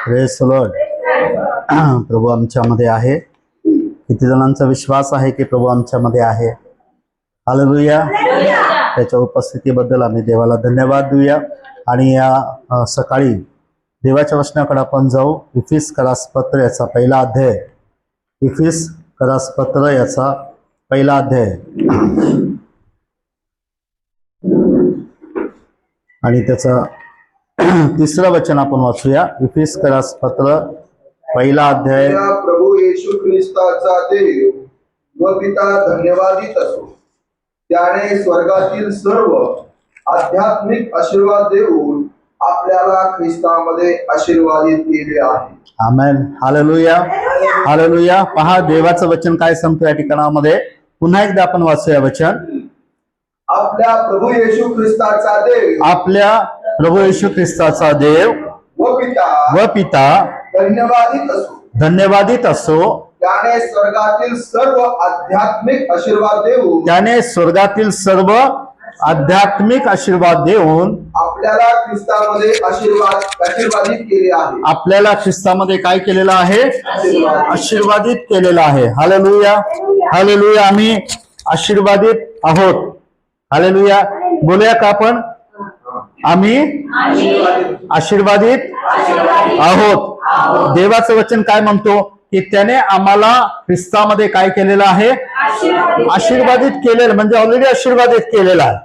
Praise the Lord. प्रभू आमच्यामध्ये आहे. किती जणांचा विश्वास आहे की प्रभू आमच्यामध्ये आहे? हालेलुया. त्याच्या उपस्थितीबद्दल आम्ही देवाला धन्यवाद देऊया. आणि या सकाळी देवाच्या वचनाकडे आपण जाऊ. इफिसकरास पत्र याचा पहिला अध्याय. इफिसकरास पत्र याचा पहिला अध्याय आणि त्याचा तिसरं वचन आपण वाचूया. इफिसकरास पत्र पहिला अध्याय. प्रभू येशू ख्रिस्ताचा देव व पिता धन्यवादित असो. त्याने स्वर्गातील सर्व आध्यात्मिक आशीर्वाद देऊन आपल्याला ख्रिस्तामध्ये आशीर्वादित केले आहे. आमेन. हालेलुया. हालेलुया. पहा, देवाचं वचन काय सांगतो या ठिकाणामध्ये. पुन्हा एकदा आपण वाचूया वचन. आपल्या प्रभू येशू ख्रिस्ताचा देव, आपल्या प्रभू येशू ख्रिस्ताचा देव व पिता धन्यवादित असो. धन्यवादित असो. त्याने स्वर्गातील सर्व आध्यात्मिक आशीर्वाद देऊन, त्याने स्वर्गातील सर्व आध्यात्मिक आशीर्वाद देऊन आपल्याला ख्रिस्तामध्ये आशीर्वादित केले आहे. आपल्याला ख्रिस्तामध्ये काय केलेलं आहे? आशीर्वादित केलेलं आहे. हालेलुया. हालेलुया. आम्ही आशीर्वादित आहोत. हालेलुया. बोलूया का आपण? आम्ही आशीर्वादित आहोत. देवाचं वचन काय म्हणतो की त्याने आम्हाला ख्रिस्तामध्ये काय केलेलं आहे? आशीर्वादित केलेलं, म्हणजे ऑलरेडी आशीर्वादित केलेलं आहे.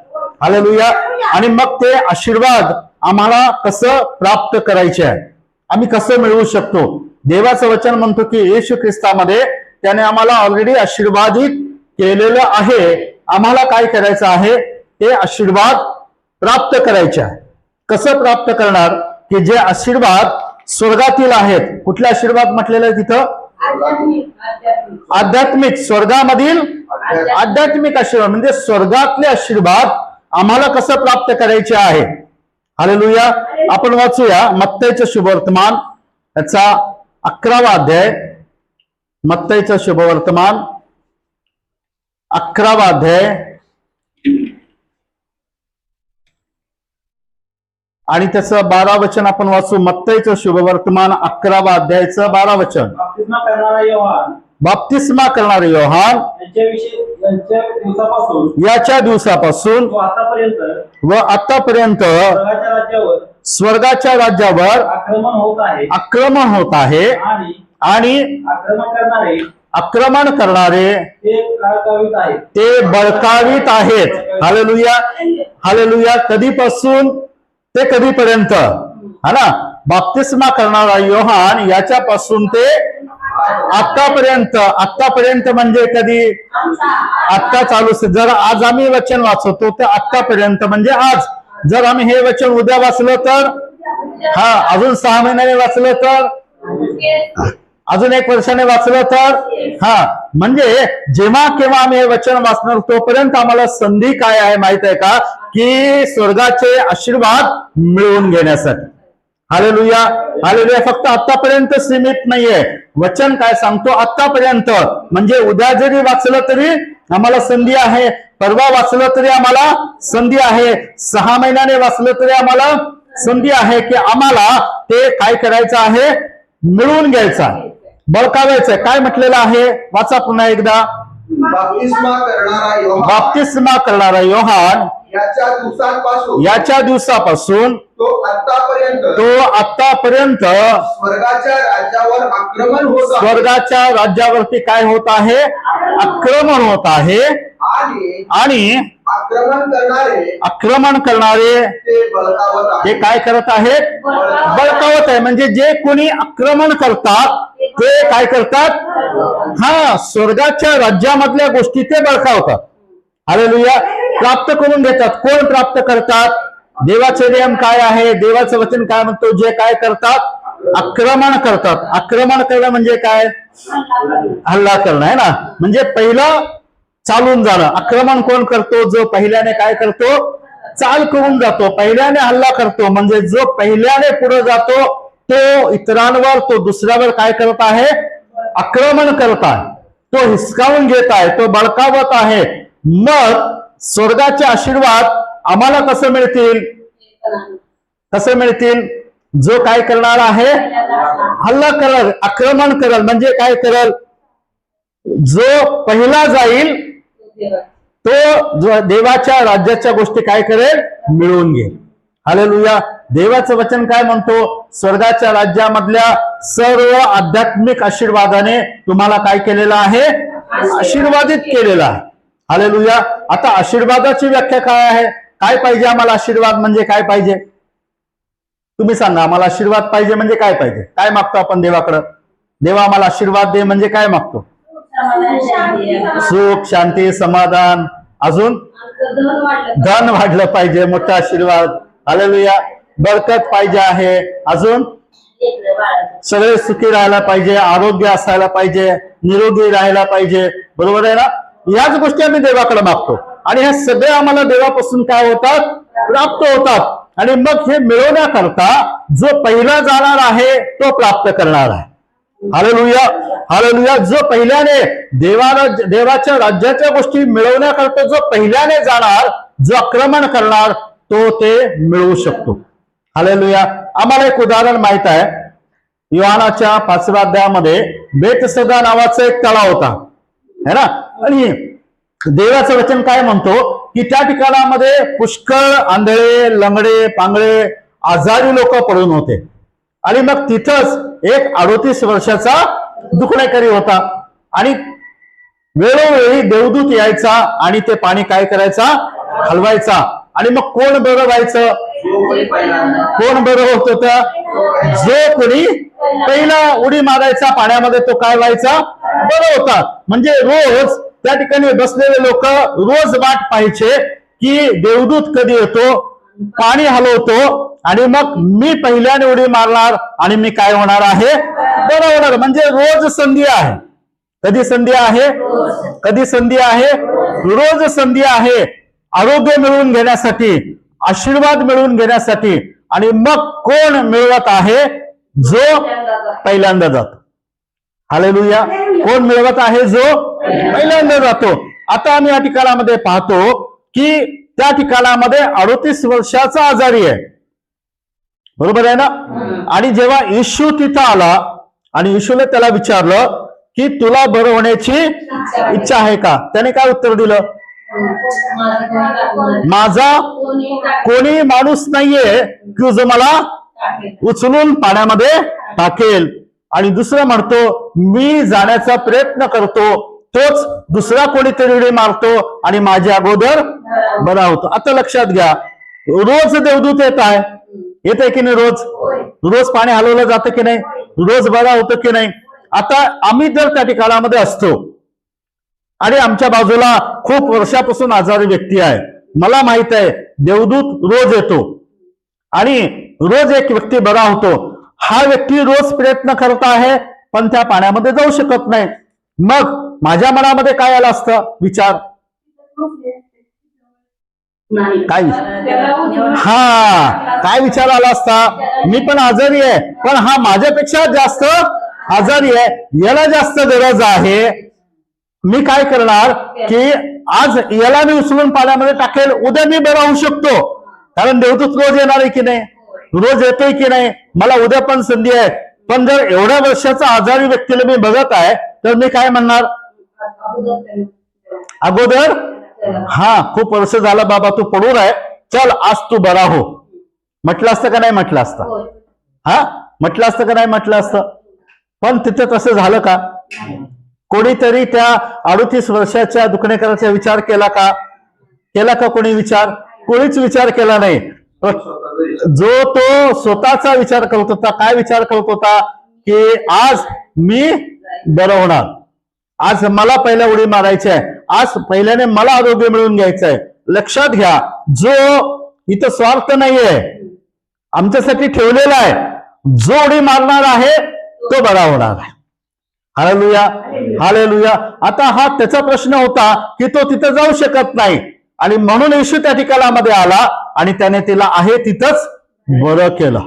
हालेलुया. आणि मग ते आशीर्वाद आम्हाला कसं प्राप्त करायचे आहे, आम्ही कसं मिळवू शकतो? देवाचं वचन म्हणतो की येशू ख्रिस्तामध्ये त्याने आम्हाला ऑलरेडी आशीर्वादित केलेलं आहे. आम्हाला काय करायचं आहे? ते आशीर्वाद प्राप्त करायचे आहे. कसं प्राप्त करणार? की जे आशीर्वाद स्वर्गातील आहेत. कुठले आशीर्वाद म्हटलेले आहे तिथं? आध्यात्मिक. स्वर्गामधील आध्यात्मिक आशीर्वाद म्हणजे स्वर्गातले आशीर्वाद आम्हाला कसं प्राप्त करायचे आहे. हालेलुया. आपण वाचूया मत्तईचं शुभवर्तमान याचा 11वा अध्याय. मत्तईचं शुभवर्तमान 11वा अध्याय आणि त्याचं 12 वचन आपण वाचू. मत्तईचं शुभवर्तमान 11वा अध्यायाचं 12 वचन. बाप्तिस्मा करणारे योहान याच्या दिवसापासून व आतापर्यंत स्वर्गाच्या राज्यावर आक्रमण होत आहे आणि आक्रमण करणारे ते बळकावित आहेत. हालेलुया. हालेलुया. कधीपासून ते कधीपर्यंत? हा ना. बाप्तिस्मा करणारा योहान याच्यापासून ते आतापर्यंत. आतापर्यंत म्हणजे कधी? आत्ता चालू. जर आज आम्ही वचन वाचवतो तर आतापर्यंत म्हणजे आज. जर आम्ही हे वचन उद्या वाचलं तर, हा, अजून 6 महिन्याने वाचलं तर, अजून 1 वर्षाने वाचलं तर, हा, म्हणजे जेव्हा केव्हा आम्ही हे वचन वाचणार तोपर्यंत आम्हाला संधी काय आहे माहित आहे का? की स्वर्गाचे आशीर्वाद मिळवून घेण्यासाठी. हालेलुया. हालेलुया. फक्त आतापर्यंत सीमित नाहीये. वचन काय सांगतो? आतापर्यंत म्हणजे उद्या जरी वाचलं तरी आम्हाला संधी आहे, परवा वाचलं तरी आम्हाला संधी आहे, 6 महिन्याने वाचलं तरी आम्हाला संधी आहे की आम्हाला ते काय करायचं आहे? मिळवून घ्यायचं आहे, बळकावायचं. काय म्हटलेलं आहे? वाचा पुन्हा एकदा. बाप्तिस्मा करणारा योहान याच्या दिवसापासून तो आतापर्यंत स्वर्गाच्या राज्यावरती काय होत आहे? आक्रमण होत आहे. आणि आक्रमण करणारे ते काय करत आहेत? बळकावत आहे. म्हणजे जे कोणी आक्रमण करतात ते काय करतात? हा, स्वर्गाच्या राज्यामधल्या गोष्टी ते बळकावतात. हालेलुया. प्राप्त करून घेतात. कोण प्राप्त करतात? देवाचे नियम काय आहे? देवाचं वचन काय म्हणतो? जे काय करतात? आक्रमण करतात. आक्रमण करणं म्हणजे काय? हल्ला करणं आहे ना. म्हणजे पहिलं चालून जाणं. आक्रमण कोण करतो? जो पहिल्याने काय करतो? चाल करून जातो, पहिल्याने हल्ला करतो. म्हणजे जो पहिल्याने पुढे जातो तो इतरांवर, तो दुसऱ्यावर काय करत आहे? आक्रमण करत आहे. तो हिसकावून घेत आहे, तो बळकावत आहे. मग स्वर्गाचे आशीर्वाद आम्हाला कसं मिळतील? कसे मिळतील? जो काय करणार आहे, हल्ला करल, आक्रमण करल, म्हणजे काय करल, जो पहिला जाईल तो जो देवाच्या राज्याच्या गोष्टी काय करेल, मिळवून घेईल. हालेलुया. देवाचं वचन काय म्हणतो, स्वर्गाच्या राज्यामधल्या सर्व आध्यात्मिक आशीर्वादाने तुम्हाला काय केलेलं आहे, आशीर्वादित केलेलं आहे. हालेलुया. आता आशीर्वादाची व्याख्या काय आहे, काय पाहिजे आम्हाला, आशीर्वाद म्हणजे काय पाहिजे, तुम्ही सांगा. आम्हाला आशीर्वाद पाहिजे म्हणजे काय पाहिजे, काय मागतो आपण देवाकडं, देवा आम्हाला आशीर्वाद दे म्हणजे काय मागतो, सुख, शांती, समाधान, अजून धन वाढलं पाहिजे, मोठा आशीर्वाद. हालेलुया. बरकत पाहिजे आहे, अजून सगळे सुखी राहायला पाहिजे, आरोग्य असायला पाहिजे, निरोगी राहायला पाहिजे. बरोबर आहे ना. याच गोष्टी आम्ही देवाकडे मागतो आणि ह्या सगळे आम्हाला देवापासून काय होतात, प्राप्त होतात. आणि मग हे मिळवण्याकरता जो पहिला जाणार आहे तो प्राप्त करणार आहे. हालेलुया. हालेलुया. जो पहिल्याने देवाच्या राज्याच्या गोष्टी मिळवण्याकरता जो पहिल्याने जाणार, जो आक्रमण करणार, तो ते मिळवू शकतो. हालेलुया. आम्हाला एक उदाहरण माहित आहे. योहानाच्या 5व्या अध्यायामध्ये बेतसदा नावाचा एक तळाव होता, है ना. आणि देवाचं वचन काय म्हणतो की त्या ठिकाणामध्ये पुष्कळ आंधळे, लंगडे, पांगळे, आजारी लोक पडून होते. आणि मग तिथंच एक 38 वर्षाचा दुखणेकरी होता. आणि वेळोवेळी देवदूत यायचा आणि ते पाणी काय करायचा, हलवायचा. आणि मग कोण बरं व्हायचं, कोण बरं होत होतं, जो कोणी पहिला उडी मारायचा पाण्यामध्ये तो काय व्हायचा, बरं होता. म्हणजे रोज त्या ठिकाणी बसलेले लोक रोज वाट पाहायचे की देवदूत कधी येतो, पाणी हलवतो आणि मग मी पहिल्याने उडी मारणार आणि मी काय होणार आहे, बरं होणार. म्हणजे रोज संधी आहे. कधी संधी आहे, कधी संधी आहे, रोज संधी आहे आरोग्य मिळवून घेण्यासाठी, आशीर्वाद मिळवून घेण्यासाठी. आणि मग कोण मिळवत आहे, जो पहिल्यांदा जातो. हालेलुया. कोण मिळवत आहे, जो पहिल्यांदा जातो. आता आम्ही या ठिकाणामध्ये पाहतो की त्या ठिकाणामध्ये 38 वर्षाचा आजारी आहे. बरोबर आहे ना. आणि जेव्हा येशू तिथं आला आणि येशूने त्याला विचारलं की तुला बरं होण्याची इच्छा आहे का, त्याने काय उत्तर दिलं, माझा कोणी माणूस नाहीये की जो मला उचलून पाण्यामध्ये टाकेल. आणि दुसरं म्हणतो मी जाण्याचा प्रयत्न करतो, तोच दुसरा कोणीतरी उडी मारतो आणि माझ्या अगोदर बरा होतो. आता लक्षात घ्या, रोज देवदूत येत आहे, येत आहे की नाही, रोज रोज पाणी हलवलं जातं की नाही, रोज बरा होतं की नाही. आता आम्ही जर त्या ठिकाणामध्ये असतो आणि आमच्या बाजूला खूप वर्षापासून आजारी व्यक्ती आहे, मला माहित आहे देवदूत रोज येतो आणि रोज एक व्यक्ती बरा होतो. हा व्यक्ती रोज प्रयत्न करत आहे पण त्या पाण्यामध्ये जाऊ शकत नाही. मग माझ्या मनामध्ये काय आलं असतं विचार, काय काय विचार आला असता, मी पण आजारी आहे पण हा माझ्यापेक्षा जास्त आजारी आहे, याला जास्त गरज आहे. मी काय करणार की आज याला मी उचलून पाण्यामध्ये टाकेल, उद्या मी बरा होऊ शकतो. कारण देवदूत रोज येणार आहे की नाही, रोज येतोय की नाही, मला उद्या पण संधी आहे. पण जर एवढ्या वर्षाचा आजारी व्यक्तीला मी बघत आहे तर मी काय म्हणणार, अगोदर खूप वर्ष झालं बाबा तू पडून आहे, चल आज तू बरा हो, म्हटलं असतं का नाही म्हटलं असतं, म्हटलं असतं का नाही म्हटलं असतं. पण तिथे तसं झालं का, कोणीतरी त्या 38 वर्षाच्या दुखणेकराचा विचार केला का, केला का कोणी विचार, कोणीच विचार केला नाही. जो तो स्वतःचा विचार करत होता, काय विचार करत होता की आज मी बरं होणार, आज मला पहिल्या उडी मारायची आहे, आज पहिल्याने मला आरोग्य मिळवून घ्यायचं आहे. लक्षात घ्या, जो इथं स्वार्थ नाहीये, आमच्यासाठी ठेवलेला आहे, जो उडी मारणार आहे तो बरा होणार आहे. Hallelujah, hallelujah. आता हा त्याचा प्रश्न होता की तो तिथं जाऊ शकत नाही आणि म्हणून येशू त्या ठिकाणामध्ये आला आणि त्याने तिला आहे तिथंच बरं केलं.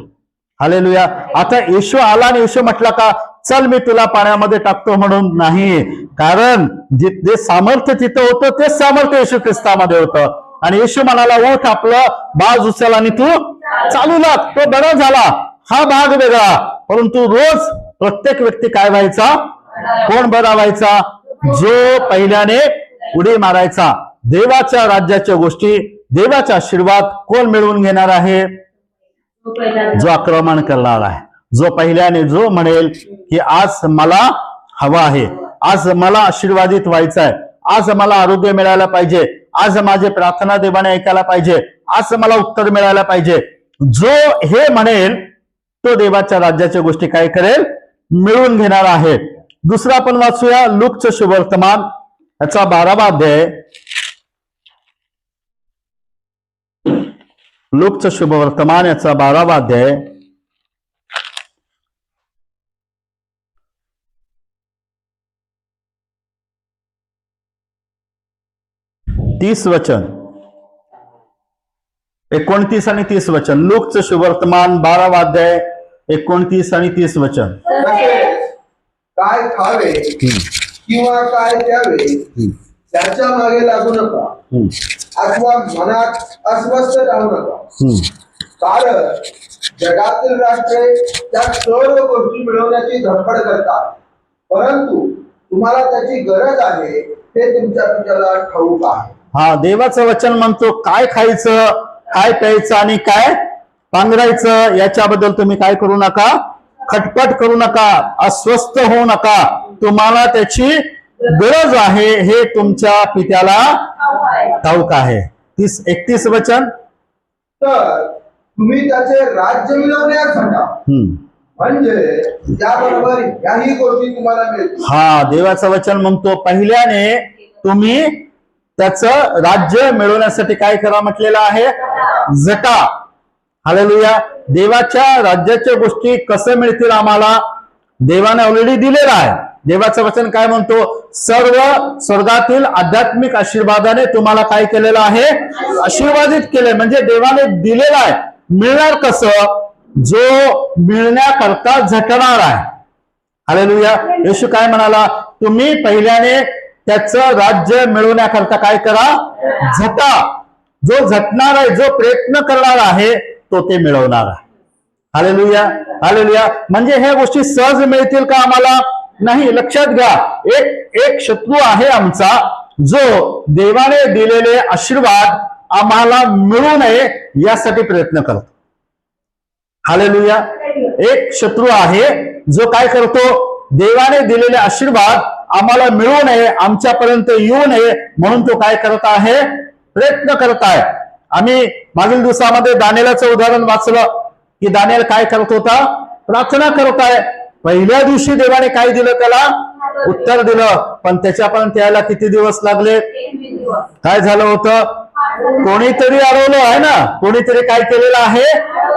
हालेलुया. आता येशू आला आणि येशू म्हटला का चल मी तुला पाण्यामध्ये टाकतो, म्हणून नाही. कारण जे सामर्थ्य तिथं होतं तेच सामर्थ्य येशू ख्रिस्तामध्ये होतं. आणि येशू म्हणाला उठ, आपलं बाज उचल आणि तू चालू लाग. तो बरा झाला. हा भाग वेगळा, परंतु रोज प्रत्येक व्यक्ती काय व्हायचा? कोण बरा व्हायचा? जो पहिल्याने उडी मारायचा. देवाच्या राज्याच्या गोष्टी, देवाचा आशीर्वाद कोण मिळवून घेणार आहे? जो आक्रमण करणार आहे, जो पहिल्याने जो म्हणेल की आज मला हवा आहे, आज मला आशीर्वादित व्हायचं आहे, आज मला आरोग्य मिळायला पाहिजे, आज माझे प्रार्थना देवाने ऐकायला पाहिजे, आज मला उत्तर मिळायला पाहिजे. जो हे म्हणेल तो देवाच्या राज्याच्या गोष्टी काय करेल? मिळवून घेणार आहे. दुसरा आपण वाचूया लूकचं शुभवर्तमान याचा 12वा अध्याय. लूकचं शुभवर्तमान याचा 12वा अध्याय. तीस वचन, 29 आणि 30 वचन. लूकचं शुभवर्तमान 12वा अध्याय 29 आणि 30 वचन. तसेच काय खावे किंवा काय द्यावे त्याच्या मागे लागू नका, अथवा मनात अस्वस्थ राहू नका. कारण जगातील राष्ट्रे त्या सर्व गोष्टी मिळवण्याची धडपड करतात, परंतु तुम्हाला त्याची गरज आहे ते तुमच्या पित्याला ठाऊक आहे. हा, देवाचं वचन म्हणतो काय खायचं, काय प्यायचं आणि काय पांघरायचं याच्याबद्दल तुम्ही काय करू नका? खटपट करू नका, अस्वस्थ होऊ नका. तुम्हाला त्याची गरज आहे हे तुमच्या पित्याला ठाऊक आहे. 31 वचन. तर तुम्ही त्याचे राज्य मिळवण्यास झटा, म्हणजे त्याबरोबर याही गोष्टी तुम्हाला मिळतील. हा, देवाचं वचन म्हणतो पहिल्याने तुम्ही त्याचं राज्य मिळवण्यासाठी काय करा म्हटलेलं आहे? झटा. हालेलुया. देवाच्या राज्याच्या गोष्टी कसं मिळतील आम्हाला? देवाने ऑलरेडी दिलेला आहे. देवाचं वचन काय म्हणतो? सर्व स्वर्गातील आध्यात्मिक आशीर्वादाने तुम्हाला काय केलेलं आहे? आशीर्वादित केले. म्हणजे देवाने दिलेला आहे. मिळणार कसं? जो मिळण्याकरता झटणार आहे. हालेलुया. येशू काय म्हणाला? तुम्ही पहिल्याने त्याचं राज्य मिळवण्याकरता काय करा? झटा. जो झटणार आहे, जो प्रयत्न करणार आहे तो ते मिळवणार आहे. Hallelujah, hallelujah. म्हणजे ह्या गोष्टी सहज मिळतील का आम्हाला? नाही. लक्षात घ्या, एक शत्रू आहे आमचा, जो देवाने दिलेले आशीर्वाद आम्हाला मिळू नये यासाठी प्रयत्न करतो. हालेलुया. एक शत्रू आहे जो काय करतो? देवाने दिलेले आशीर्वाद आम्हाला मिळू नये, आमच्यापर्यंत येऊ नये म्हणून तो काय करत आहे? प्रयत्न करत आहे. आम्ही मागील दिवसामध्ये दानिएलचं उदाहरण वाचलं की दानिएल काय करत होता? प्रार्थना करत आहे. पहिल्या दिवशी देवाने काय दिलं? त्याला उत्तर दिलं, पण त्याच्यापर्यंत यायला किती दिवस लागले? काय झालं होतं? कोणीतरी अडवलं आहे ना, कोणीतरी काय केलेलं आहे?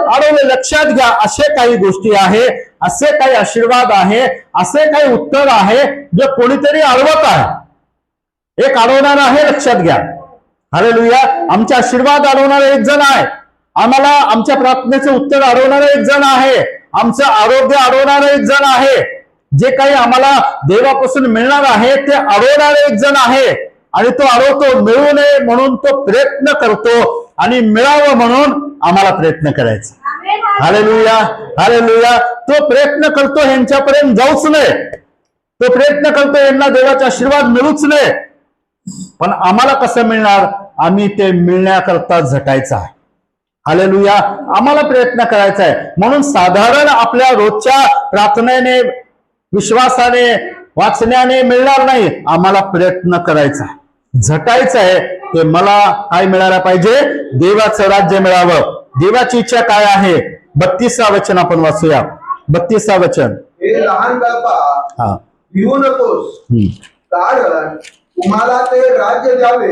अडवलं. लक्षात घ्या, असे काही गोष्टी आहे, असे काही आशीर्वाद आहे, असे काही उत्तर आहे जे कोणीतरी अडवत आहे. एक अडवणार आहे, लक्षात घ्या. हालेलुया. आमचा आशीर्वाद अडवणारा एक जण आहे, आम्हाला आमच्या प्रार्थनेचं उत्तर अडवणारा एक जण आहे, आमचं आरोग्य अडवणारा एक जण आहे, जे काही आम्हाला देवापासून मिळणार आहे ते अडवणारा एक जण आहे. आणि तो अडवतो, मिळू नये म्हणून तो प्रयत्न करतो आणि मिळावं म्हणून आम्हाला प्रयत्न करायचा. Hallelujah, hallelujah. तो प्रयत्न करतो ह्यांच्यापर्यंत जाऊच नये, तो प्रयत्न करतो यांना देवाचा आशीर्वाद मिळूच नये. पण आम्हाला कसं मिळणार? आम्ही ते मिळण्याकरता झटायचं आहे. हालेलुया. आम्हाला प्रयत्न करायचा आहे. म्हणून साधारण आपल्या रोजच्या प्रार्थनेने, विश्वासाने, वाचण्याने मिळणार नाही. आम्हाला प्रयत्न करायचा आहे, झटायचं आहे. ते मला काय मिळायला पाहिजे? देवाचं राज्य मिळावं. देवाची इच्छा काय आहे? 32 वचन आपण वाचूया. 32 वचन. हे लहान बाळा, भिवू नकोस, कारण तुम्हाला ते राज्य द्यावे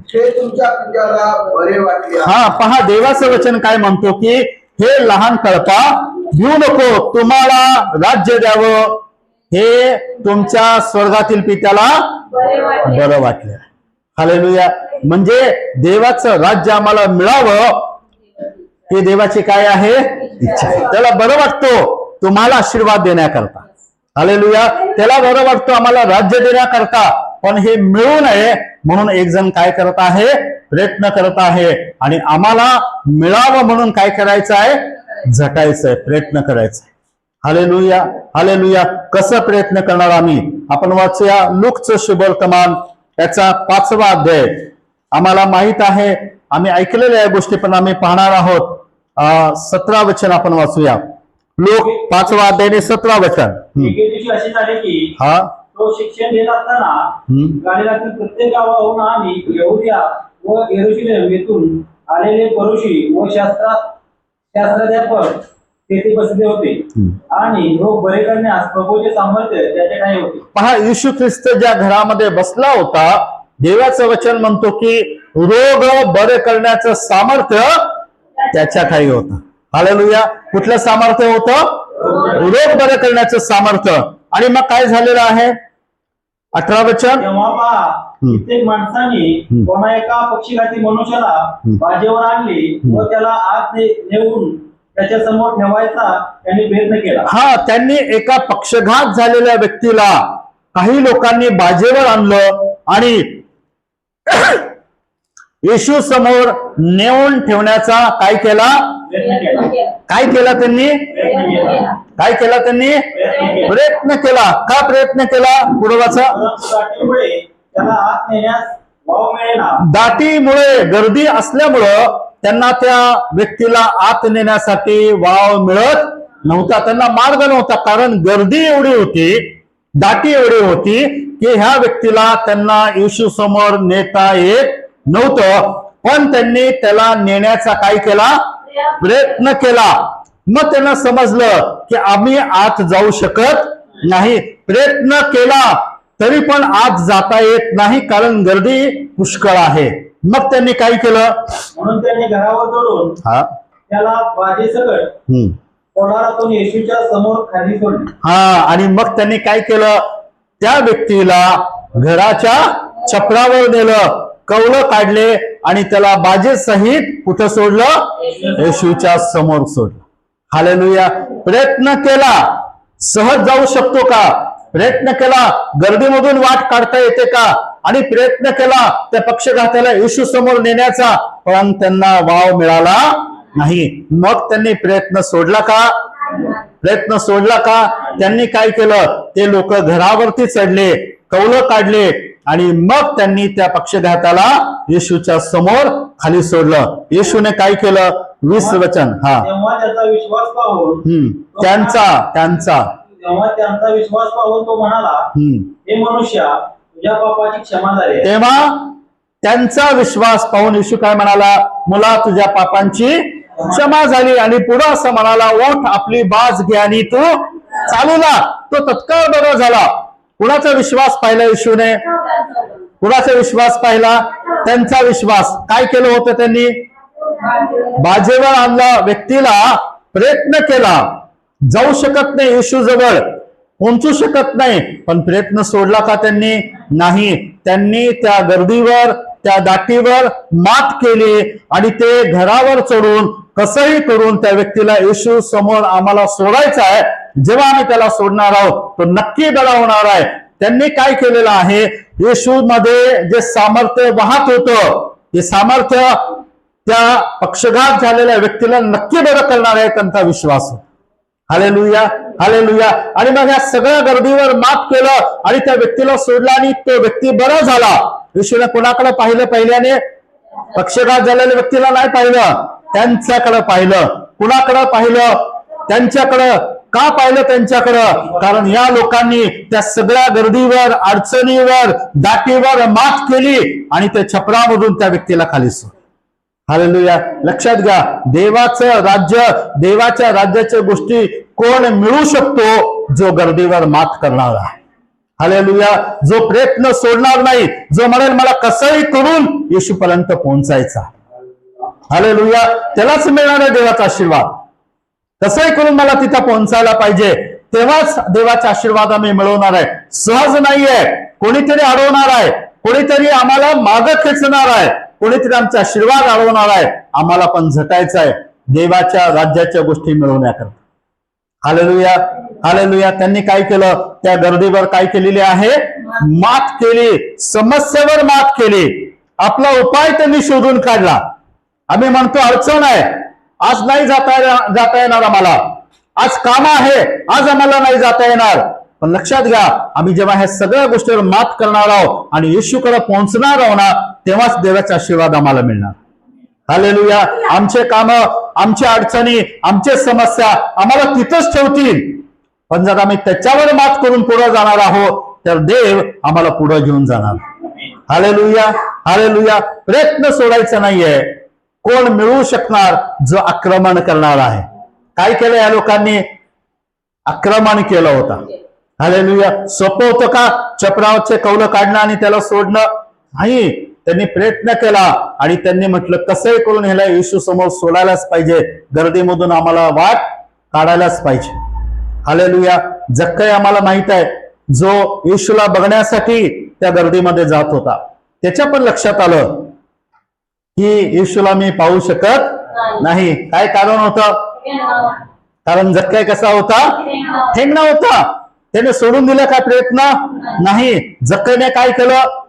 हे तुमच्या पित्याला बरे वाटले. हा, पहा, देवाचं वचन काय म्हणतो की हे लहान कळपा, भिवू नको, तुम्हाला राज्य द्यावं हे तुमच्या स्वर्गातील पित्याला बरं वाटलं. हालेलुया. म्हणजे देवाचं राज्य आम्हाला मिळावं हे देवाची काय आहे? इच्छा आहे. त्याला बरं वाटतो तुम्हाला आशीर्वाद देण्याकरता. हालेलुया. त्याला बरं वाटतो आम्हाला राज्य देण्याकरता. पण हे मिळू नये म्हणून एक जण काय करत आहे? प्रयत्न करत आहे. आणि आम्हाला मिळावं म्हणून काय करायचं आहे? झटायचंय, प्रयत्न करायचा. Hallelujah, hallelujah. कसं प्रयत्न करणार आम्ही? आपण वाचूया लूकचं शुभवर्तमान याचा 5वा अध्याय. आम्हाला माहित आहे, आम्ही ऐकलेल्या या गोष्टी, पण आम्ही पाहणार आहोत. 17 वचन आपण वाचूया. लूक 5वा अध्याय 17 वचन. एके दिवशी असे झाले की हा तो शिक्षण देत असताना गालिलातील प्रत्येक गावाहून आणि यहुदिया व यरूशलेम येथून आलेले परुषी व शास्त्राध्यापक तेथे बसले होते आणि रोग बरे करण्यास प्रभूचे सामर्थ्य त्याच्याकडे होते. पहा, येशू ख्रिस्त ज्या घरामध्ये बसला होता, देवाचं वचन म्हणतो की रोग बरे करण्याचं सामर्थ्य त्याच्या ठाई होतं. हालेलुया. कुठलं सामर्थ्य होतं? रोग बरे करण्याचं सामर्थ्य. आणि मग काय झालेलं आहे? 18 वचन. तेव्हा पहा, कित्येक माणसांनी कोणा एका पक्षीघाती मनुष्याला बाजेवर आणली व त्याला आत नेऊन त्याच्या समोर ठेवायचा त्यांनी प्रयत्न केला. हा, त्यांनी एका पक्षघात झालेल्या व्यक्तीला काही लोकांनी बाजेवर आणलं आणि येशू समोर नेऊन ठेवण्याचा काय केला? काय केला त्यांनी? काय केला त्यांनी? प्रयत्न केला. का प्रयत्न केला? पुढे वाचा. दाटीमुळे त्याला आत नेण्यास वाव मिळेना. दाटीमुळे, गर्दी असल्यामुळं त्यांना त्या व्यक्तीला आत नेण्यासाठी वाव मिळत नव्हता. त्यांना मार्ग नव्हता. कारण गर्दी एवढी होती, दाटी एवढी होती की ह्या व्यक्तीला त्यांना येशू समोर नेता येत नव्हतं. पण त्यांनी त्याला नेण्याचा काय केला? प्रयत्न केला. मग त्यांना समजलं की आम्ही आत जाऊ शकत नाही. प्रयत्न केला तरी पण आत जाता येत नाही, कारण गर्दी पुष्कळ आहे. मग त्यांनी काय केलं? म्हणून त्यांनी घरावर चढून त्याला बाजेसकट कोलारातून येशूच्या समोर खाली सोडले. आणि मग त्यांनी काय केलं? त्या व्यक्तीला घराच्या छपरावर नेलं, कवलं काढले आणि त्याला बाजेसहित कुठं सोडलं? येशूच्या समोर सोडलं. हालेलुया. प्रयत्न केला. सहज जाऊ शकतो का? प्रयत्न केला. गर्दीमधून वाट काढता येते का? आणि प्रयत्न केला त्या पक्षघाताला येशू समोर नेण्याचा, पण त्यांना वाव मिळाला नाही. मग त्यांनी प्रयत्न सोडला का? प्रयत्न सोडला का? त्यांनी काय केलं? ते लोक घरावरती चढले, कौलं काढले आणि मग त्यांनी त्या पक्षघाताला येशूच्या समोर खाली सोडलं. येशूने काय केलं? 20 वचन. तेव्हा त्याचा विश्वास पाहून तेव्हा त्यांचा विश्वास पाहून तो म्हणाला, हे मनुष्या, तुझ्या पापाची क्षमा झाली. तेव्हा त्यांचा विश्वास पाहून येशू काय म्हणाला? मुला, तुझ्या पापांची क्षमा झाली. आणि पुढे असं म्हणाला, ओठ आपली बाज घे आणि तू चालू लाग. तो तत्काळ बरा झाला. कुणाचा विश्वास पाहिला येशूने? कुणाचा विश्वास पाहिला? त्यांचा विश्वास. काय केलं होतं त्यांनी? बाजेवर आणला व्यक्तीला, प्रयत्न केला. जाऊ शकत नाही येशू जवळ, पोहोचू शकत नाही, पण प्रयत्न सोडला का त्यांनी? नाही. त्यांनी त्या गर्दीवर, त्या दाटीवर मात केली आणि ते घरावर चढून कसंही करून त्या व्यक्तीला येशू समोर आम्हाला सोडायचं आहे. जेव्हा आम्ही त्याला सोडणार आहोत तो नक्की बरा होणार आहे. त्यांनी काय केलेलं आहे? येशू मध्ये जे सामर्थ्य वाहत होतं, ते सामर्थ्य त्या पक्षघात झालेल्या व्यक्तीला नक्की बरं करणार आहे, त्यांचा विश्वास. Hallelujah, hallelujah. आणि मग या सगळ्या गर्दीवर मात केलं आणि त्या व्यक्तीला सोडला आणि तो व्यक्ती बरा झाला. येशूने कोणाकडे पाहिलं? पहिल्याने पक्षघात झालेल्या व्यक्तीला नाही पाहिलं, त्यांच्याकडे पाहिलं. कुणाकडे पाहिलं? त्यांच्याकडं. का पाहिलं त्यांच्याकडं? कारण या लोकांनी त्या सगळ्या गर्दीवर, अडचणीवर, दाटीवर मात केली आणि त्या छपरामधून त्या व्यक्तीला खाली सोडलं. हालेलुया. लक्षात घ्या, देवाचं राज्य, देवाच्या राज्याच्या गोष्टी कोण मिळू शकतो? जो गर्दीवर मात करणार आहे. हालेलुया. जो प्रयत्न सोडणार नाही, जो म्हणेल मला कसंही करून येशूपर्यंत पोहोचायचा. हालेलुया. त्यालाच मिळणार आहे देवाचा आशीर्वाद. कसंही करून मला तिथं पोहोचायला पाहिजे, तेव्हाच देवाचा आशीर्वाद आम्ही मिळवणार आहे. सहज नाहीये. कोणीतरी अडवणार आहे, कोणीतरी आम्हाला मागं खेचणार आहे, कोणीतरी आमचा आशीर्वाद अडवणार आहे. आम्हाला पण झटायचं आहे देवाच्या राज्याच्या गोष्टी मिळवण्याकरता. Hallelujah, hallelujah. त्यांनी काय केलं? त्या गर्दीवर काय केलेली आहे? मात केली. समस्येवर मात केली. आपला उपाय त्यांनी शोधून काढला. आम्ही म्हणतो अडचण आहे, आज नाही जाता येणार आम्हाला, आज काम आहे, आज आम्हाला नाही जाता येणार, पण लक्षात घ्या आम्ही जेव्हा ह्या सगळ्या गोष्टीवर मात करणार आहोत आणि येशूकडे पोहोचणार आहोत ना, तेव्हाच देवाचा आशीर्वाद आम्हाला मिळणार. हालेलुया. आमचे काम, आमच्या अडचणी, आमचे समस्या आम्हाला तिथंच ठेवतील, पण जर आम्ही त्याच्यावर मात करून पुढे जाणार आहोत तर देव आम्हाला पुढे घेऊन जाणार. हालेलुया. हालेलुया. प्रयत्न सोडायचा नाहीये. कोण मिळवू शकणार? जो आक्रमण करणार आहे. काय केलं या लोकांनी? आक्रमण केलं होतं. हालेलुया. सोपं होतं का चपरावरचे कौलं काढणं आणि त्याला सोडणं? नाही, त्यांनी प्रयत्न केला आणि त्यांनी म्हटलं कसंही करून ह्याला येशू समोर सोडायलाच पाहिजे, गर्दीमधून आम्हाला वाट काढायलाच पाहिजे. हालेलुया. जक्कई आम्हाला माहित आहे, जो येशूला बघण्यासाठी त्या गर्दीमध्ये जात होता, त्याच्या पण लक्षात आलं की येशूला मी पाहू शकत नाही. काय कारण होतं? कारण जक्कई कसा होता? ठेंगणा होता. त्याने सोडून दिला का प्रयत्न? नाही. जक्कईने काय केलं?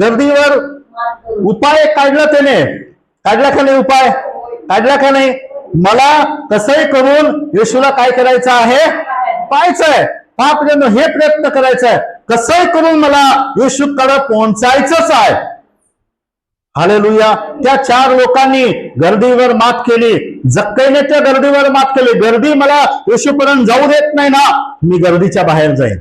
गर्दीवर उपाय काढला. त्याने काढला का नाही? उपाय काढला का नाही? मला कसंही करून येशूला काय करायचं आहे? पाहायचंय. हे प्रयत्न करायचंय, कसंही करून मला येशूकडे पोहोचायचंच आहे. हालेलुया. त्या 4 लोकांनी गर्दीवर मात केली. जक्कईने त्या गर्दीवर मात केली. गर्दी मला येशूपर्यंत जाऊ देत नाही ना, मी गर्दीच्या बाहेर जाईन.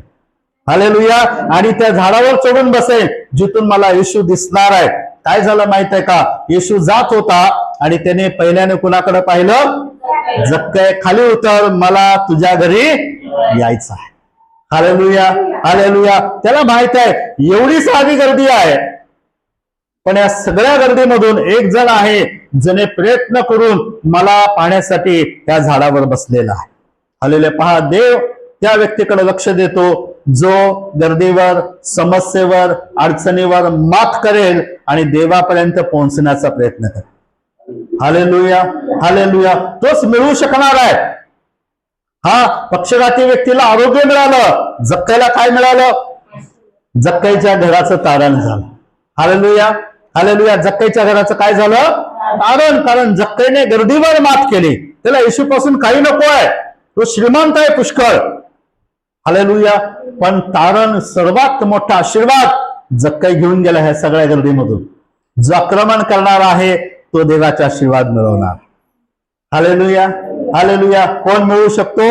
हालेलुया. आणि त्या झाडावर चढून बसेल जिथून मला येशू दिसणार आहे. काय झालं माहित आहे का? येशू जात होता आणि त्याने पहिल्याने कुणाकडे पाहिलं? जक्कई, खाली उतर, मला तुझ्या घरी यायचं आहे. हालेलुया. हालेलुया. त्याला माहित आहे एवढी साधी गर्दी आहे, पण या सगळ्या गर्दीमधून एक जण आहे ज्याने प्रयत्न करून मला पाहण्यासाठी त्या झाडावर बसलेला आहे. हालेलुया. पहा, देव त्या व्यक्तीकडे लक्ष देतो जो गर्दीवर, समस्येवर, अडचणीवर मात करेल आणि देवापर्यंत पोहोचण्याचा प्रयत्न करेल. हालेलुया. हालेलुया. तोच मिळवू शकणार आहे. पक्षघाती व्यक्तीला आरोग्य मिळालं. जक्कईला काय मिळालं? जक्कईच्या घराचं तारण झालं. हालेलुया. हालेलुया. जक्कईच्या घराचं काय झालं? तारण. कारण जक्कईने गर्दीवर मात केली. त्याला येशूपासून काही नको आहे, तो श्रीमंत आहे पुष्कळ. हालेलुया. पण तारण, सर्वात मोठा आशीर्वाद जक्कई घेऊन गेला ह्या सगळ्या गर्दीमधून. जो आक्रमण करणार आहे तो देवाचा आशीर्वाद मिळवणार. हालेलुया. हालेलुया. कोण मिळवू शकतो?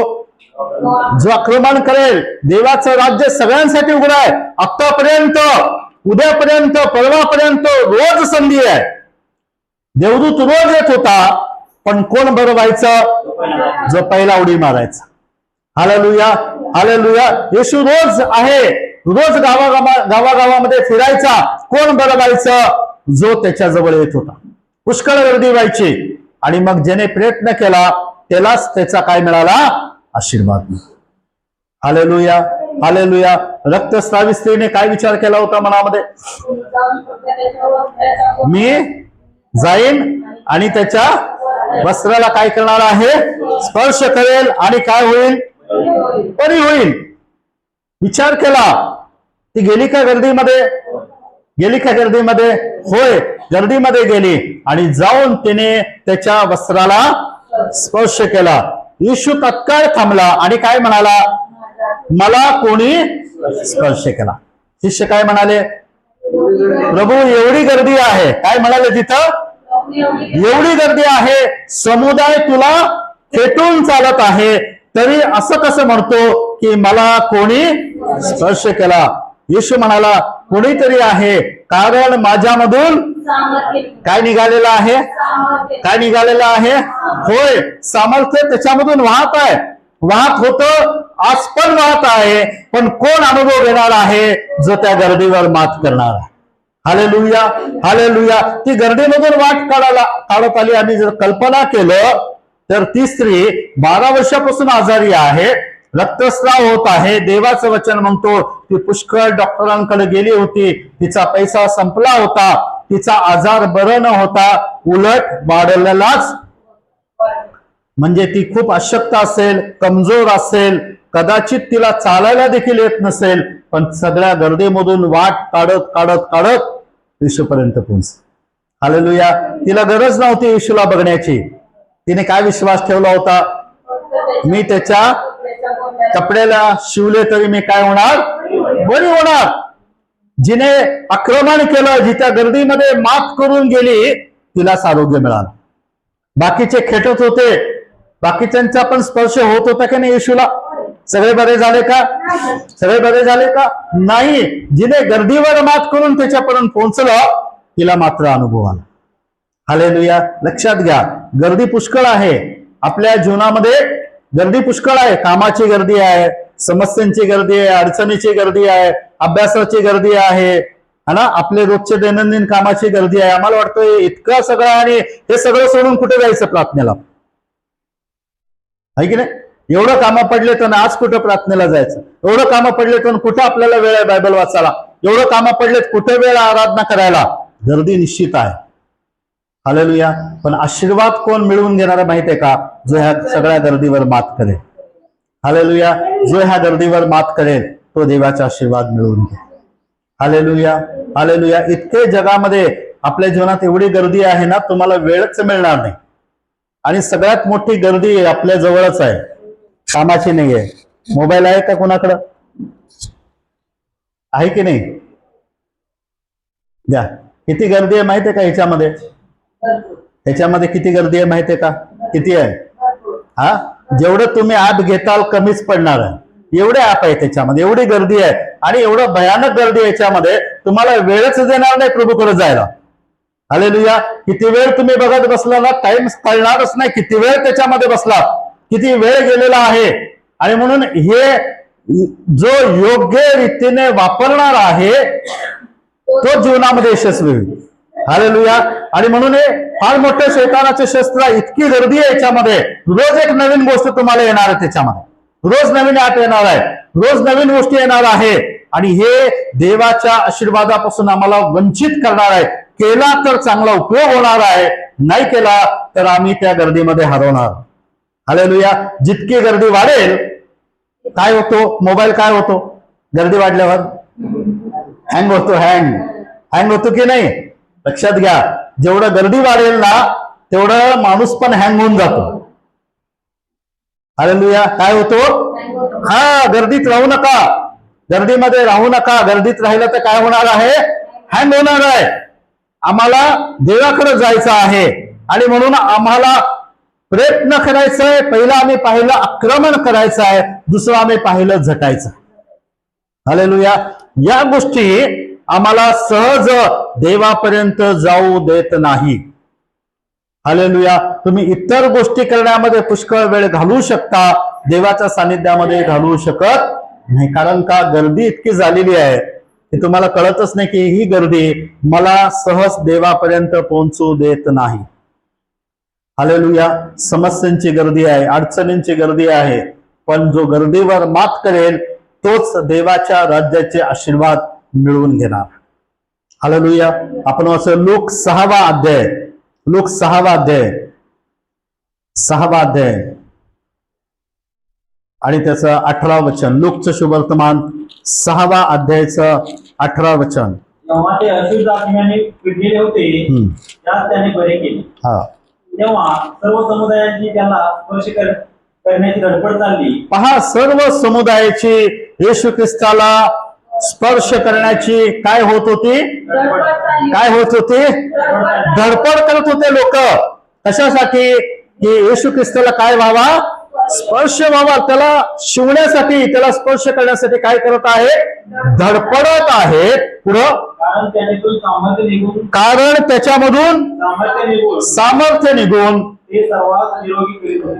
जो आक्रमण करेल. देवाचं राज्य सगळ्यांसाठी उघडं आहे. आतापर्यंत, उद्यापर्यंत, परवापर्यंत रोज संधी आहे. देवदूत रोज येत होता, पण कोण बरं व्हायचं? जो पहिला उडी मारायचा. हालेलुया. हालेलुया. येशू रोज आहे, रोज गावागावामध्ये फिरायचा. कोण बरं व्हायचं? जो त्याच्याजवळ येत होता. पुष्कळ गर्दी व्हायची आणि मग ज्याने प्रयत्न केला त्यालाच त्याचा काय मिळाला? आशीर्वाद. हालेलुया. हालेलुया. रक्तस्रावी स्त्रीने काय विचार केला होता मनामध्ये? मी जाईन आणि त्याच्या वस्त्राला काय करणार आहे? स्पर्श करेल आणि काय होईल? बरी होईल. विचार केला. ती गेली का गर्दीमध्ये? गेली का गर्दीमध्ये? होय, गर्दीमध्ये गेली आणि जाऊन तिने त्याच्या वस्त्राला स्पर्श केला. येशू तत्काळ थांबला आणि काय म्हणाला? मला कोणी स्पर्श केला. शिष्य काय म्हणाले? प्रभू, एवढी गर्दी आहे. काय म्हणाले तिथं? एवढी गर्दी आहे, समुदाय तुला खेटून चालत आहे, तरी असं कसं म्हणतो की मला कोणी स्पर्श केला? येशू म्हणाला, कोणीतरी आहे, कारण माझ्यामधून काय निघालेलं आहे? काय निघालेलं आहे? होय, सामर्थ्य त्याच्यामधून वाहत आहे, वाहत होतं, आज पण वाहत आहे. पण कोण अनुभव घेणार आहे? जो त्या गर्दीवर मात करणार आहे. हालेलुया. हालेलुया. ती गर्दीमधून वाट काढत आली. आम्ही जर कल्पना केलं तर ती स्त्री 12 वर्षापासून आजारी आहे, रक्तस्राव होत आहे. देवाचं वचन म्हणतो ती पुष्कळ डॉक्टरांकडे गेली होती. तिचा पैसा संपला होता, तिचा आजार बरं न होता, उलट वाढलेलाच. म्हणजे ती खूप अशक्त असेल, कमजोर असेल, कदाचित तिला चालायला देखील येत नसेल, पण सगळ्या गर्दीमधून वाट काढत काढत काढत येशूपर्यंत पोहोचली. हालेलुया. तिला गरज नव्हती येशूला बघण्याची. तिने काय विश्वास ठेवला होता? मी त्याच्या कपड्याला शिवले तरी मी काय होणार? बरी होणार. जिने आक्रमण केलं, जिच्या गर्दीमध्ये मात करून गेली, तिलाच आरोग्य मिळालं. बाकीचे खेटत होते, बाकीच्यांचा पण स्पर्श होत होता की नाही येशूला? सगळे बरे झाले का? सगळे बरे झाले का? नाही. जिने गर्दीवर मात करून त्याच्यापर्यंत पोहोचलं, तिला मात्र अनुभव आला. हालेलुया. लक्षात घ्या, गर्दी पुष्कळ आहे आपल्या जीवनामध्ये. गर्दी पुष्कळ आहे. कामाची गर्दी आहे, समस्यांची गर्दी आहे, अडचणीची गर्दी आहे, अभ्यासाची गर्दी आहे, है ना, आपले रोजचे दैनंदिन कामाची गर्दी आहे. आम्हाला वाटतं इतकं सगळं, आणि हे सगळं सोडून कुठे जायचं प्रार्थनेला? आहे की नाही? एवढं कामं पडले तर आज कुठं प्रार्थनेला जायचं? एवढं कामं पडले तर कुठं आपल्याला वेळ आहे बायबल वाचायला? एवढं कामं पडलेत कुठे वेळ आराधना करायला? गर्दी निश्चित आहे. हालेलुया. पण आशीर्वाद कोण मिळवून घेणार माहिती आहे का? जो ह्या सगळ्या गर्दीवर मात करेल. हालेलुया. जो ह्या गर्दीवर मात करेल तो देवाचा आशीर्वाद मिळवून घ्या. हालेलुया. हालेलुया. इतके जगामध्ये आपल्या जीवनात एवढी गर्दी आहे ना, तुम्हाला वेळच मिळणार नाही. आणि सगळ्यात मोठी गर्दी आपल्या जवळच आहे, कामाची नाही आहे. मोबाईल आहे का कोणाकडं? आहे की नाही? द्या. किती गर्दी आहे माहिती आहे का ह्याच्यामध्ये? ह्याच्यामध्ये किती गर्दी आहे माहिती आहे का? किती आहे? हा, जेवढं तुम्ही ऍप घेताल कमीच पडणार आहे. एवढे ऍप आहे त्याच्यामध्ये, एवढी गर्दी आहे, आणि एवढं भयानक गर्दी आहे याच्यामध्ये, तुम्हाला वेळच देणार नाही प्रभूकडे जायला. हालेलुया. किती वेळ तुम्ही बघत बसला ना, टाइम कळणारच नाही किती वेळ त्याच्यामध्ये बसला, किती वेळ गेलेला आहे. आणि म्हणून हे जो योग्य रीतीने वापरणार आहे तो जीवनामध्ये यशस्वी होईल. हालेलुया. आणि म्हणून हे फार मोठे शैतानाचे शस्त्र, इतकी गर्दी आहे याच्यामध्ये. रोज एक नवीन गोष्ट तुम्हाला येणार आहे त्याच्यामध्ये, रोज नवीन ऍप येणार आहे, रोज नवीन गोष्टी येणार आहे. आणि हे देवाच्या आशीर्वादापासून आम्हाला वंचित करणार आहे. केला तर चांगला उपयोग होणार आहे, नाही केला तर आम्ही त्या गर्दीमध्ये हरवणार. हालेलुया. जितकी गर्दी वाढेल, काय होतो? मोबाईल काय होतो गर्दी वाढल्यावर? हँग होतो. हँग होतो की नाही? लक्षात घ्या, जेवढं गर्दी वाढेल ना, तेवढं माणूस पण हँग होऊन जातो. हालेलुया. काय होतो? हा, गर्दीत राहू नका, गर्दीमध्ये राहू नका. गर्दीत राहिलं तर काय होणार आहे? हँग होणार आहे. आम्हाला देवाकडे जायचं आहे, आणि म्हणून आम्हाला प्रयत्न करायचा आहे. पहिला आम्ही पाहिलं आक्रमण करायचं आहे, दुसरं आम्ही पाहिलं झटायचं. हालेलुया. या गोष्टी आम्हाला सहज देवापर्यंत जाऊ देत नाही. हालेलुया. तुम्ही इतर गोष्टी करण्यामध्ये पुष्कळ वेळ घालवू शकता, देवाच्या सानिध्यामध्ये घालवू शकत नाही. कारण का? गर्दी इतकी झालेली आहे की तुम्हाला कळतच नाही की ही गर्दी मला सहज देवापर्यंत पोहोचू देत नाही. हालेलुया. समस्यांची गर्दी आहे, अडचणींची गर्दी आहे, पण जो गर्दीवर मात करेल तोच देवाच्या राज्याचे आशीर्वाद मिळवून घेणार. हालेलुया. आपण असं लूक 6वा अध्याय, लूक 6वा अध्याय आणि त्याचं 18 वचन. लूकचं शुभवर्तमान 6वा अध्यायाचं 18 वचन. तेव्हा ते अशुद्ध आत्म्याने पिडलेले होते, त्यास त्याने बरे केले. तेव्हा सर्व समुदायाची त्याला स्पर्श करण्याची धडपड चालली. पहा, सर्व समुदायाची येशू ख्रिस्ताला स्पर्श करण्याची काय होत होती? काय होत होती? धडपड करत होते लोक. कशासाठी? की येशू ख्रिस्ताला काय व्हावा? स्पर्श व्हावा. त्याला शिवण्यासाठी, त्याला स्पर्श करण्यासाठी काय करत आहे? धडपडत आहेत. पुढं, कारण त्याच्यामधून सामर्थ्य निघून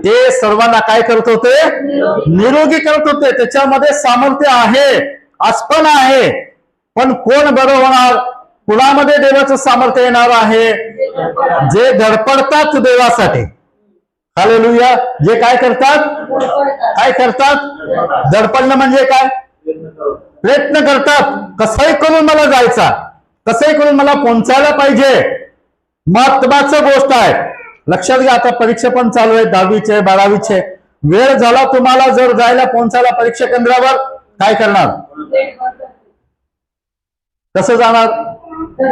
ते सर्वांना काय करत होते? निरोगी करत होते. त्याच्यामध्ये सामर्थ्य आहे, आस्पण आहे. पण कोण बरं होणार? कुणामध्ये देवाचं सामर्थ्य येणार आहे? जे धडपडतात देवासाठी. हालेलुया. जे काय करतात? काय करतात? धडपडणं म्हणजे काय? प्रयत्न करतात. कसंही करून मला जायचा, कसंही करून मला पोहोचायला पाहिजे. महत्वाचं गोष्ट आहे. लक्षात घ्या, आता परीक्षा पण चालू आहे, 10वीचे 12वीचे. वेळ झाला तुम्हाला जर जायला पोहोचायला परीक्षा केंद्रावर, काय करणार? कसं जाणार?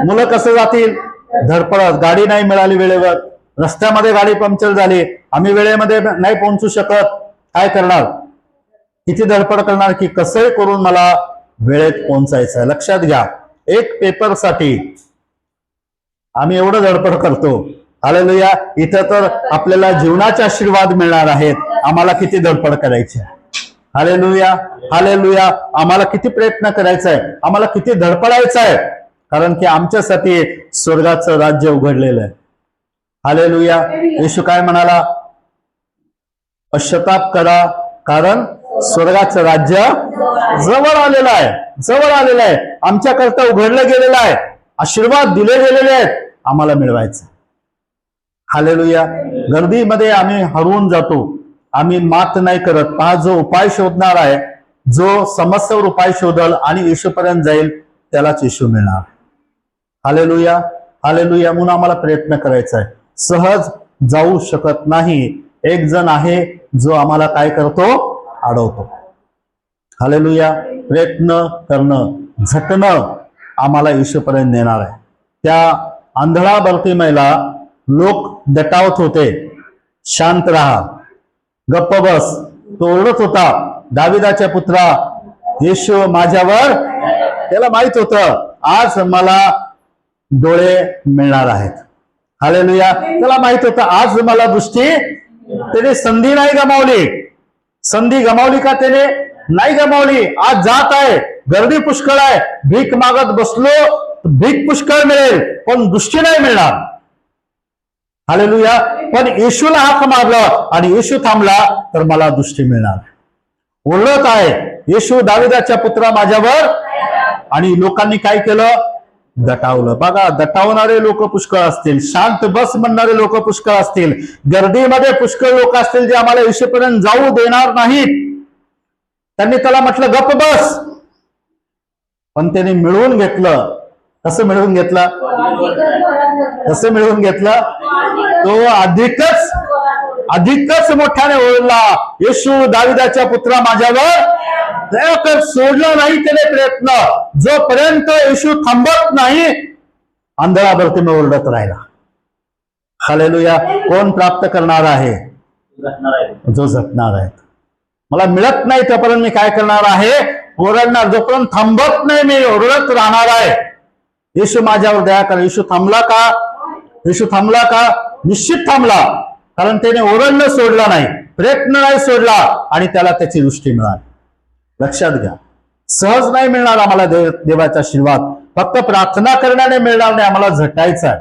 मुलं कसं जातील? धडपडत, गाडी नाही मिळाली वेळेवर, रस्त्यामध्ये गाडी पंक्चर झाली, आम्ही वेळेमध्ये नाही पोहोचू शकत, काय करणार? किती धडपड करणार की कसंही करून मला वेळेत पोहोचायचं आहे. लक्षात घ्या, एक पेपरसाठी आम्ही एवढं धडपड करतो. हालेलुया. इथं तर आपल्याला जीवनाचे आशीर्वाद मिळणार आहेत, आम्हाला किती धडपड करायची आहे. Hallelujah, hallelujah. आम्हाला किती प्रयत्न करायचा आहे, आम्हाला किती धडपडायचं आहे, कारण की आमच्यासाठी स्वर्गाचं राज्य उघडलेलं आहे. हालेलुया. येशू काय म्हणाला? पश्चाताप करा, कारण स्वर्गाचं राज्य जवळ आलेलं आहे, जवळ आलेलं आहे. आमच्याकरता उघडलं गेलेलं आहे, आशीर्वाद दिले गेलेले आहेत, आम्हाला मिळवायचं. हालेलुया. गर्दीमध्ये आम्ही हरवून जातो, आम्ही मात नाही करत. हा जो उपाय शोधणार आहे, जो समस्येवर उपाय शोधल आणि येशूपर्यंत जाईल, त्यालाच येशू मिळणार. Hallelujah, hallelujah. म्हणून आम्हाला प्रयत्न करायचा आहे, सहज जाऊ शकत नाही. एक जण आहे जो आम्हाला काय करतो? अडवतो. हालेलुया. प्रयत्न करणं, झटणं आम्हाला येशूपर्यंत नेणार आहे. त्या आंधळा बर्तिमेला लोक दटावत होते, शांत राहा, गप्प बस. तो ओरडत होता, दाविदाच्या पुत्रा येशू माझ्यावर. त्याला माहित होतं आज मला डोळे मिळणार आहेत. हालेलुया. त्याला माहित होतं आज मला दृष्टी. त्याने संधी नाही गमावली. संधी गमावली का? त्याने नाही गमावली. आज जात आहे, गर्दी पुष्कळ आहे, भीक मागत बसलो, भीक पुष्कळ मिळेल, पण दृष्टी नाही मिळणार. हालेलुया. पण येशूला हाक मारलं आणि येशू थांबला तर मला दृष्टी मिळणार. ओरडत आहे, येशू दाविदाच्या पुत्रा माझ्यावर. आणि लोकांनी काय केलं? दटावलं. बघा, दटावणारे लोक पुष्कळ असतील, शांत बस म्हणणारे लोक पुष्कळ असतील, गर्दीमध्ये पुष्कळ लोक असतील जे आम्हाला येशूपर्यंत जाऊ देणार नाहीत. त्यांनी त्याला म्हटलं गप्प बस, पण त्याने मिळवून घेतलं. कसं मिळवून घेतलं? कसं मिळवून घेतलं? तो अधिकच मोठ्याने ओरडला, येशू दाविदाच्या पुत्रा माझ्यावर. सोडला नाही त्याने प्रयत्न, जोपर्यंत येशू थांबत नाही, आंधळा बर्तिमे ओरडत राहिला. हालेलुया. कोण प्राप्त करणार आहे? जो झटणार आहे. मला मिळत नाही तोपर्यंत मी काय करणार आहे? ओरडणार. जोपर्यंत थांबत नाही मी ओरडत राहणार आहे. येशू माझ्यावर दया करा. येशू थांबला का? येशू थांबला का? निश्चित थांबला, कारण त्याने ओरडणं सोडला नाही, प्रयत्न नाही सोडला आणि त्याला त्याची दृष्टी मिळाली. लक्षात घ्या, सहज नाही मिळणार आम्हाला देवाचा आशीर्वाद. फक्त प्रार्थना करण्याने मिळणार नाही, आम्हाला झटायचं आहे,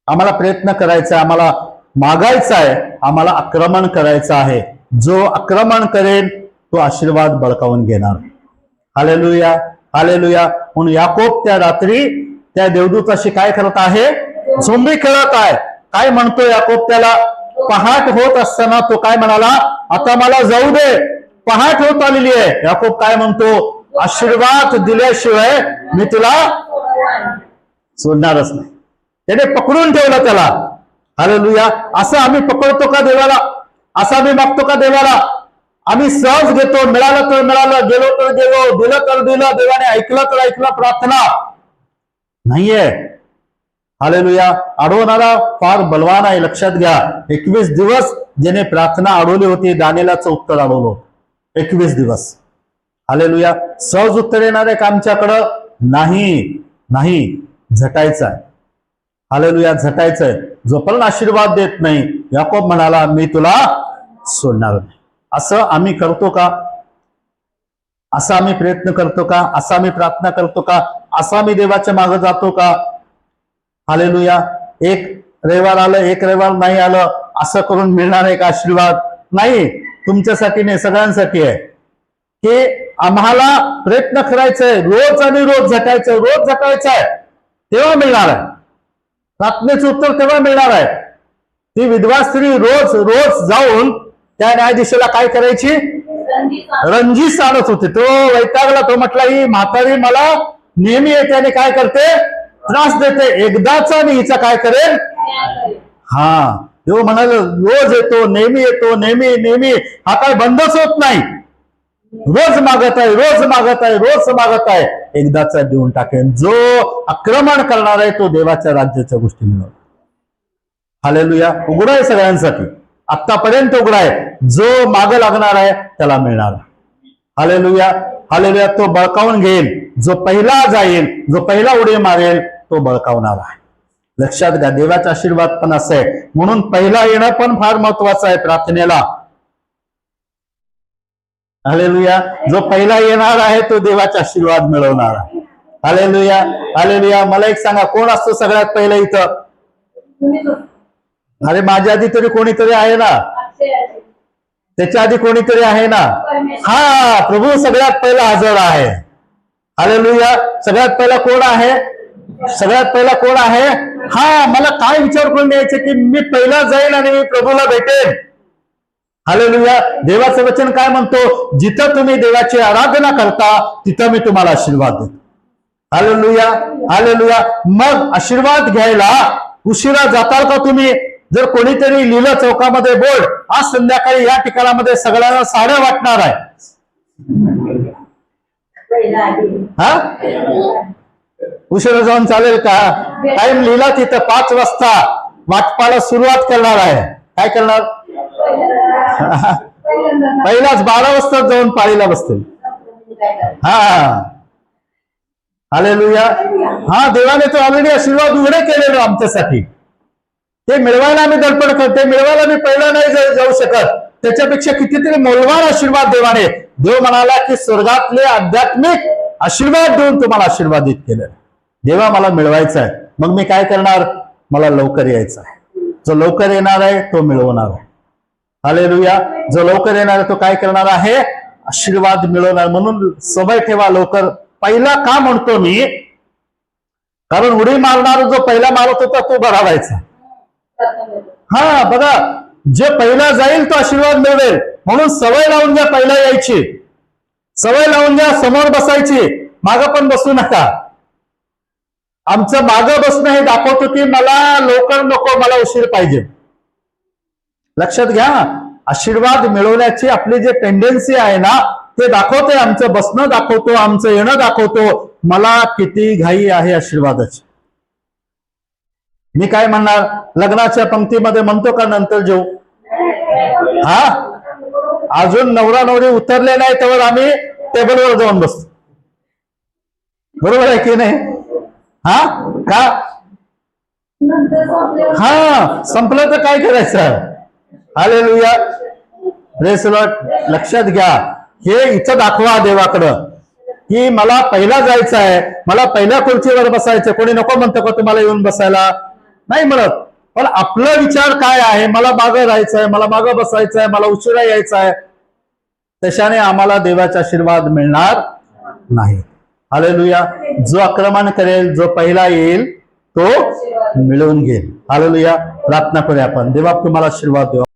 आम्हाला प्रयत्न करायचा आहे, आम्हाला मागायचं आहे, आम्हाला आक्रमण करायचं आहे. जो आक्रमण करेल तो आशीर्वाद बळकावून घेणार. Hallelujah, hallelujah. म्हणून याकोब त्या रात्री त्या देवदूताशी काय करत आहे? झोंबी खेळत आहे. काय म्हणतो याकोब त्याला? पहाट होत असताना तो काय म्हणाला? आता मला जाऊ दे, पहाट होत आलेली आहे. याकोब काय म्हणतो? आशीर्वाद दिल्याशिवाय मी तुला सोडणारच नाही. त्याने पकडून ठेवलं त्याला. हालेलुया. असं आम्ही पकडतो का देवाला? असं आम्ही मागतो का देवाला? आम्ही सहज घेतो, मिळालं तर मिळालं, गेलो तर गेलो, दिलं तर दिलं, देवाने ऐकलं तर ऐकलं. प्रार्थना नाहीये. हालेलुया. अडवणारा फार बलवान आहे, लक्षात घ्या. 21 दिवस ज्याने प्रार्थना अडवली होती, दानियेलाचं उत्तर अडवलं. 21 दिवस. हालेलुया. सहज उत्तर येणार आहे का आमच्याकडं? नाही, नाही. झटायचं आहे. हालेलुया. झटायचं आहे. जोपर्यंत आशीर्वाद देत नाही, याकोब म्हणाला मी तुला सोडणार नाही. असं आम्ही करतो का? असा आम्ही प्रयत्न करतो का? असा आम्ही प्रार्थना करतो का? असा आम्ही देवाच्या मागे जातो का? हालेलुया. एक रविवार आलं, एक रविवार नाही आलं, असं करून मिळणार आहे का आशीर्वाद? नाही. तुमच्यासाठी नाही, सगळ्यांसाठी आहे की आम्हाला प्रयत्न करायचंय, रोज आणि रोज झटायचंय, रोज झटायचं आहे, तेव्हा मिळणार आहे. प्रार्थनेचं उत्तर तेव्हा मिळणार आहे. ती विधवा स्त्री रोज रोज जाऊन त्या न्यायाधीशाला काय करायची? रंजीस आणत होते. तो वैतागला. तो म्हटला ही म्हातारी मला नेहमी येते आणि काय करते? त्रास देते. एकदाचा आणि हिचा काय करेल? हा. तो म्हणाल रोज येतो, नेहमी येतो, नेहमी नेहमी. हा काय बंदच होत नाही. रोज मागत आहे, रोज मागत आहे, रोज मागत आहे, एकदाचा देऊन टाकेन. जो आक्रमण करणार आहे तो देवाच्या राज्याच्या गोष्टी मिळवणार. हालेलुया. उघडा आहे सगळ्यांसाठी, आतापर्यंत उघडा आहे. जो माग लागणार आहे त्याला मिळणार. हालेलुया. हालेलुया. तो बळकावून घेईल. जो पहिला जाईल, जो पहिला उडी मारेल तो बळकावणार आहे. लक्षात घ्या. देवाचा आशीर्वाद पण असं आहे. म्हणून पहिला येणं पण फार महत्वाचं आहे प्रार्थनेला. हालेलुया. जो पहिला येणार आहे तो देवाचा आशीर्वाद मिळवणार आहे. हालेलुया. हालेलुया. मला एक सांगा, कोण असतो सगळ्यात पहिला इथं? अरे माझ्या आधी तरी कोणीतरी आहे ना, त्याच्या आधी कोणीतरी आहे ना. हा, प्रभू सगळ्यात पहिला हजर आहे. हालेलुया. सगळ्यात पहिला कोण आहे? सगळ्यात पहिला कोण आहे? हा, मला काय विचार करून द्यायचे की मी पहिला जाईन आणि मी प्रभूला भेटेन. हालेलुया. देवाचं वचन काय म्हणतो? जिथं तुम्ही देवाची आराधना करता तिथं मी तुम्हाला आशीर्वाद देतो. हालेलुया. हालेलुया. मग आशीर्वाद घ्यायला उशिरा जाताल का तुम्ही? जर कोणीतरी लिहिलं चौकामध्ये बोर्ड, आज संध्याकाळी या ठिकाणामध्ये सगळ्यांना साड्या वाटणार आहे, हा, उशिरा जाऊन चालेल का? टाइम लिहिला तिथं 5 वाजता वाटपाला सुरुवात करणार आहे. काय करणार? पहिलाच 12 वाजता जाऊन पाळीला बसतील. हा, हालेलुया. हा, देवाने तो ऑलरेडी आशीर्वाद उघडे केलेलो आमच्यासाठी. ते मिळवायला आम्ही धडपड करते, मिळवायला मी पहिला नाही जाऊ शकत. त्याच्यापेक्षा कितीतरी मोलवान आशीर्वाद देवाने, देव म्हणाला की स्वर्गातले आध्यात्मिक आशीर्वाद देऊन तुम्हाला आशीर्वादित केलं. देवा मला मिळवायचं आहे, मग मी काय करणार? मला लवकर यायचं आहे. जो लवकर येणार आहे तो मिळवणार आहे. हालेलुया. जो लवकर येणार आहे तो काय करणार आहे? आशीर्वाद मिळवणार. म्हणून सवय ठेवा लवकर. पहिला का म्हणतो मी? कारण उडी मारणार जो पहिला मारत होता तो बरा व्हायचा. हा, बघा, जे पहिला जाईल तो आशीर्वाद मिळवेल. म्हणून सवय लावून घ्या पहिला यायची. सवय लावून घ्या समोर बसायची, मागं पण बसू नका. आमचं मागं बसणं हे दाखवतो की मला लवकर नको, मला उशीर पाहिजे. लक्षात घ्या. आशीर्वाद मिळवण्याची आपली जे टेंडन्सी आहे ना, ते दाखवते. आमचं बसणं दाखवतो, आमचं येणं दाखवतो मला किती घाई आहे आशीर्वादाची. मी काय म्हणणार? लग्नाच्या पंक्तीमध्ये म्हणतो का नंतर जेऊ? हा, अजून नवरा नवरी उतरले नाही तेव्हा आम्ही टेबलवर जाऊन बसतो. बरोबर आहे की नाही? हा, का? हा, संपलं तर काय करायचं? हालेलुया. Praise the Lord. लक्षात घ्या, हे इथं दाखवा देवाकडं की मला पहिला जायचं आहे, मला पहिल्या खुर्चीवर बसायचं. कोणी नको म्हणतं का तुम्हाला येऊन बसायला? नाही म्हणत. पण आपला विचार काय आहे? मला मागं राहायचं आहे, मला मागं बसायचं आहे, मला उशिरा यायचं आहे. तशाने आम्हाला देवाचा आशीर्वाद मिळणार नाही. हालेलुया. जो आक्रमण करेल, जो पहिला येईल तो मिळवून घेईल. हालेलुया. प्रार्थना करूया आपण. देवा तुम्हाला आशीर्वाद देवा.